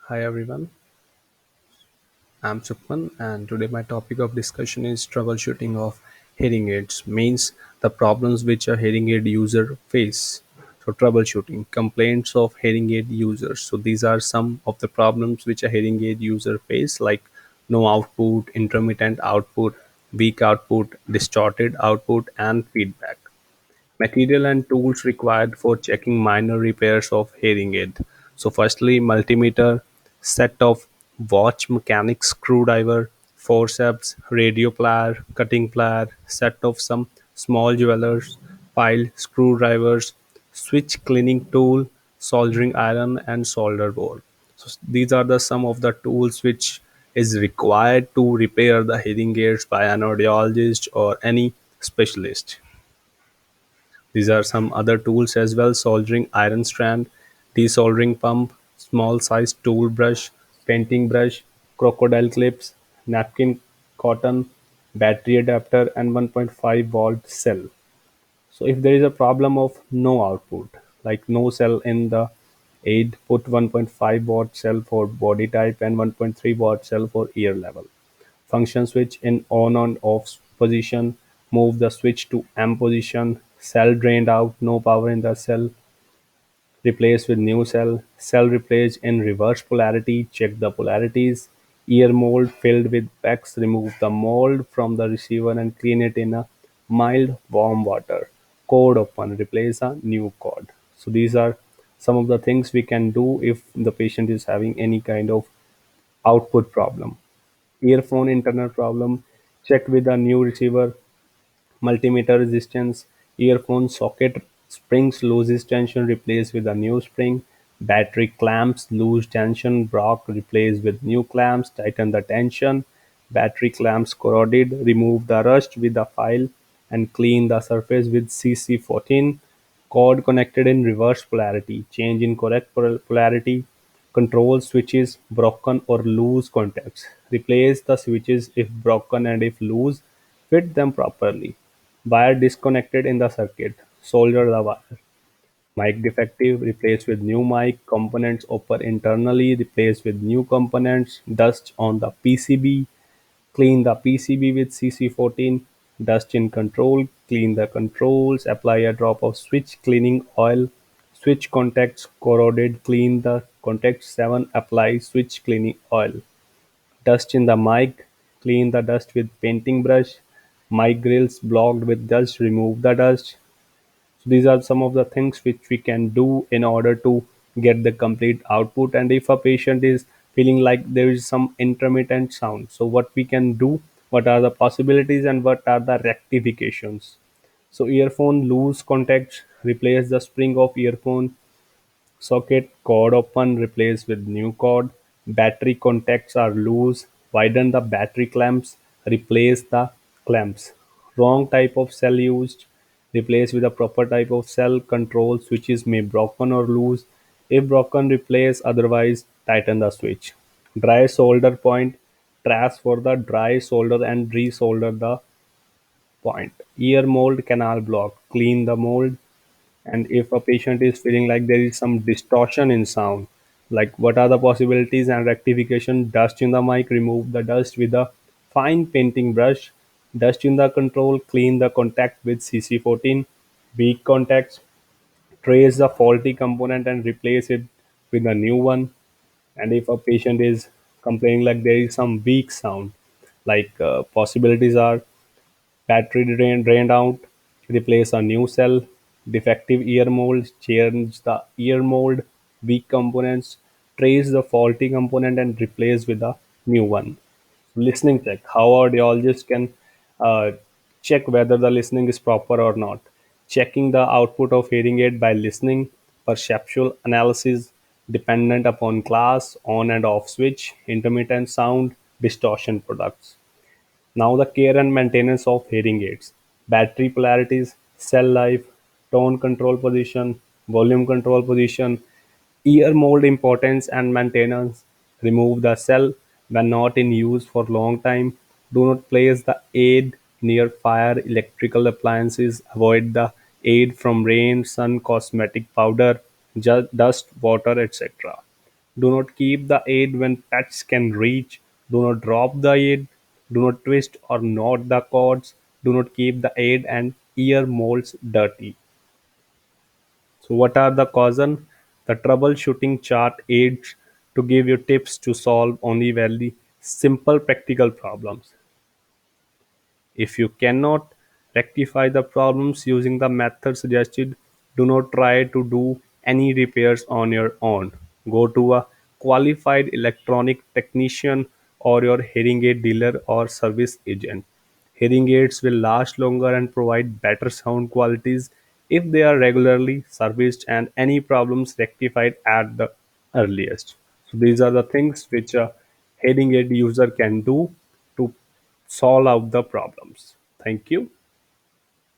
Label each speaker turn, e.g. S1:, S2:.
S1: Hi everyone, I'm Sukhman and today my topic of discussion is troubleshooting of hearing aids, means the problems which a hearing aid user face. So troubleshooting complaints of hearing aid users. So these are some of the problems which a hearing aid user face, like no output, intermittent output, weak output, distorted output and feedback. Material and tools required for checking minor repairs of hearing aid. So firstly, multimeter, set of watch mechanics screwdriver, forceps, radio plier, cutting plier, set of some small jewelers, file screwdrivers, switch cleaning tool, soldering iron and solder board. So these are the some of the tools which is required to repair the hearing aids by an audiologist or any specialist. These are some other tools as well: soldering iron strand, desoldering pump, small sized tool brush, painting brush, crocodile clips, napkin cotton, battery adapter, and 1.5-volt cell. So if there is a problem of no output, like no cell in the aid, put 1.5-watt cell for body type and 1.3-watt cell for ear level. Function switch in on and off position, move the switch to M position, cell drained out, no power in the cell, replace with new cell replaced in reverse polarity, check the polarities, ear mold filled with wax, remove the mold from the receiver and clean it in a mild warm water, cord open, replace a new cord. So these are some of the things we can do if the patient is having any kind of output problem. Earphone internal problem, check with a new receiver, multimeter resistance, earphone socket springs loses tension, replace with a new spring, battery clamps lose tension, broke, replace with new clamps, tighten the tension, battery clamps corroded, remove the rust with a file and clean the surface with CC14, cord connected in reverse polarity, change in correct polarity, control switches broken or loose contacts, replace the switches if broken and if loose, fit them properly. Wire disconnected in the circuit, solder the wire. Mic defective, replace with new mic. Components open internally, replace with new components. Dust on the PCB, clean the PCB with CC14. Dust in control, clean the controls. Apply a drop of switch cleaning oil. Switch contacts corroded, clean the contacts. 7. Apply switch cleaning oil. Dust in the mic, clean the dust with painting brush. Mic grills blocked with dust, remove the dust. So these are some of the things which we can do in order to get the complete output. And if a patient is feeling like there is some intermittent sound, so what we can do, what are the possibilities and what are the rectifications? So earphone loose contacts, replace the spring of earphone socket, cord open, replace with new cord, battery contacts are loose, widen the battery clamps, replace the clamps. Wrong type of cell used, replace with a proper type of cell, control switches may broken or loose. If broken, replace, otherwise tighten the switch. Dry solder point, trace for the dry solder and resolder the point. Ear mold canal block, clean the mold. And if a patient is feeling like there is some distortion in sound, like what are the possibilities and rectification? Dust in the mic, remove the dust with a fine painting brush. Dust in the control, clean the contact with CC14. Weak contacts, trace the faulty component and replace it with a new one. And if a patient is complaining like there is some weak sound, like possibilities are battery drained out, replace a new cell, defective ear mold, change the ear mold, weak components, trace the faulty component and replace with a new one. Listening check, how audiologists can uh, check whether the listening is proper or not. Checking the output of hearing aid by listening, perceptual analysis dependent upon class, on and off switch, intermittent sound, distortion products. Now the care and maintenance of hearing aids. Battery polarities, cell life, tone control position, volume control position, ear mold importance and maintenance. Remove the cell when not in use for long time. Do not place the aid near fire, electrical appliances. Avoid the aid from rain, sun, cosmetic powder, dust, water, etc. Do not keep the aid when pets can reach. Do not drop the aid. Do not twist or knot the cords. Do not keep the aid and ear molds dirty. So, what are the causes? The troubleshooting chart aids to give you tips to solve only very simple practical problems. If you cannot rectify the problems using the method suggested, do not try to do any repairs on your own. Go to a qualified electronic technician or your hearing aid dealer or service agent. Hearing aids will last longer and provide better sound qualities if they are regularly serviced and any problems rectified at the earliest. So these are the things which a hearing aid user can do to solve out the problems. Thank you.